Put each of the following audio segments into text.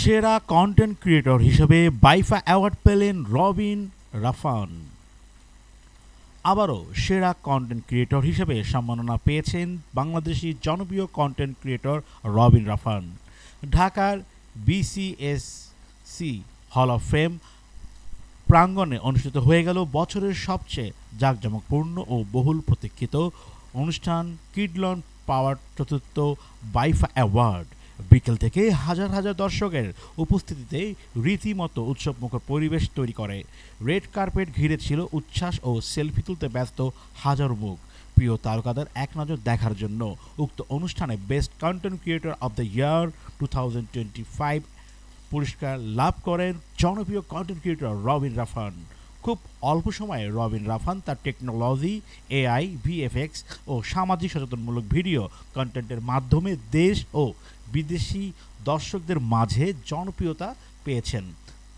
সেরা content creator হিসেবে বাইফা award পেলেন রবিন রাফান। আবারও সেরা কন্টেন্ট ক্রিয়েটর হিসেবে সম্মাননা পেয়েছেন বাংলাদেশি জনপ্রিয় কন্টেন্ট ক্রিয়েটর রবিন রাফান। ঢাকার বিসিএসসি হল অফ ফেম প্রাঙ্গণে অনুষ্ঠিত হয়ে গেল বছরের সবচেয়ে জাঁকজমকপূর্ণ ও বহুল প্রতীক্ষিত অনুষ্ঠান কিডলন পাওয়ার চতুর্থ বাইফা অ্যাওয়ার্ড। বিকেল থেকে হাজার হাজার দর্শকের উপস্থিতিতে রীতিমতো উৎসবমুখর পরিবেশ তৈরি করে। রেড কার্পেট ঘিরে ছিল উচ্ছ্বাস ও সেলফি তুলতে ব্যস্ত হাজার মুখ প্রিয় তারকাদের এক নজর দেখার জন্য। উক্ত অনুষ্ঠানে best content creator of the year 2025 পুরস্কার লাভ করেন জনপ্রিয় কন্টেন্ট ক্রিয়েটর রবিন রাফান। খুব অল্প সময়ে রবিন রাফান তার টেকনোলজি, এআই, ভিএফএক্স ও সামাজিক সচেতনমূলক ভিডিও কন্টেন্টের মাধ্যমে দেশ ও বিদেশি দর্শকদের মাঝে জনপ্রিয়তা পেয়েছেন।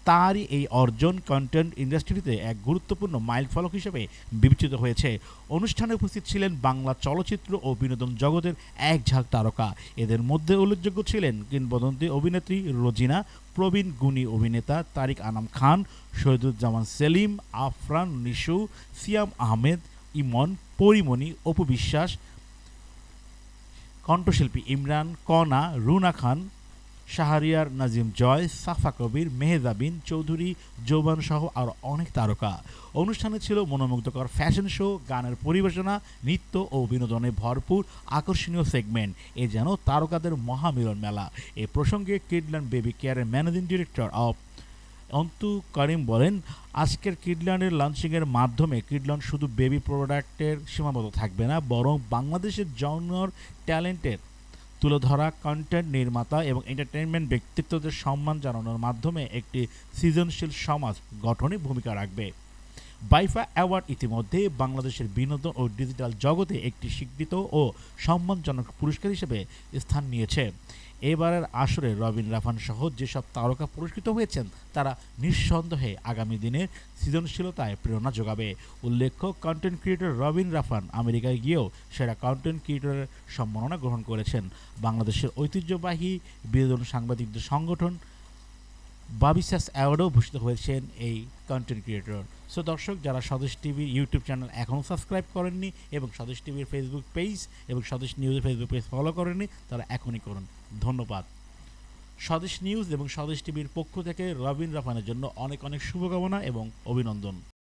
তারই এই অর্জন কন্টেন্ট ইন্ডাস্ট্রিতে এক গুরুত্বপূর্ণ মাইলফলক হিসেবে বিবেচিত হয়েছে। অনুষ্ঠানে উপস্থিত ছিলেন বাংলা চলচ্চিত্র ও বিনোদন জগতের এক ঝাঁক তারকা। এদের মধ্যে উল্লেখযোগ্য ছিলেন কিংবদন্তি অভিনেত্রী রোজিনা, প্রবীণ গুণী অভিনেতা তারিক আনাম খান, শহীদুজ্জামান সেলিম, আফরান নিশু, সিয়াম আহমেদ, ইমন, পরিমণি, অপু বিশ্বাস, কণ্ঠশিল্পী ইমরান, কনা, রুনা খান, শাহরিয়ার নাজিম জয়, সাফা কবির, মেহজাবিন চৌধুরী, যৌবান সহ আরও অনেক তারকা। অনুষ্ঠানে ছিল মনোমুগ্ধকর ফ্যাশন শো, গানের পরিবেশনা, নৃত্য ও বিনোদনে ভরপুর আকর্ষণীয় সেগমেন্ট। এ যেন তারকাদের মহামিলন মেলা। এ প্রসঙ্গে কিডল্যান্ড বেবি কেয়ারের ম্যানেজিং ডিরেক্টর অব অন্তু করিম বলেন, আজকের কিডল্যান্ডের লঞ্চিংয়ের মাধ্যমে কিডল্যান্ড শুধু বেবি প্রোডাক্টের সীমাবদ্ধ থাকবে না, বরং বাংলাদেশের জউনিয়র ট্যালেন্টের তুলে ধরা কন্টেন্ট নির্মাতা এবং এন্টারটেইনমেন্ট ব্যক্তিত্বদের সম্মান জানানোর মাধ্যমে একটি সৃজনশীল সমাজ গঠনে ভূমিকা রাখবে। বাইফা অ্যাওয়ার্ড ইতিমধ্যে বাংলাদেশের বিনোদন ও ডিজিটাল জগতে একটি স্বীকৃত ও সম্মানজনক পুরস্কার হিসেবে স্থান নিয়েছে। এবারের আসরে রবিন রাফান সহ যেসব তারকা পুরস্কৃত হয়েছেন তারা নিঃসন্দেহে আগামী দিনের সৃজনশীলতায় প্রেরণা যোগাবে। উল্লেখ্য, কন্টেন্ট ক্রিয়েটর রবিন রাফান আমেরিকায় গিয়েও সেরা কন্টেন্ট ক্রিয়েটরের সম্মাননা গ্রহণ করেছেন। বাংলাদেশের ঐতিহ্যবাহী বিনোদন সাংবাদিকদের সংগঠন বাবিসাস অ্যাওয়ার্ডেও ভূষিত হয়েছেন এই কন্টেন্ট ক্রিয়েটর। সো দর্শক, যারা স্বদেশ টিভির ইউটিউব চ্যানেল এখনও সাবস্ক্রাইব করেননি এবং স্বদেশ টিভির ফেসবুক পেজ এবং স্বদেশ নিউজের ফেসবুক পেজ ফলো করেননি, তারা এখনই করুন। ধন্যবাদ। স্বদেশ নিউজ এবং স্বদেশ টিভির পক্ষ থেকে রবিন রাফানের জন্য অনেক অনেক শুভকামনা এবং অভিনন্দন।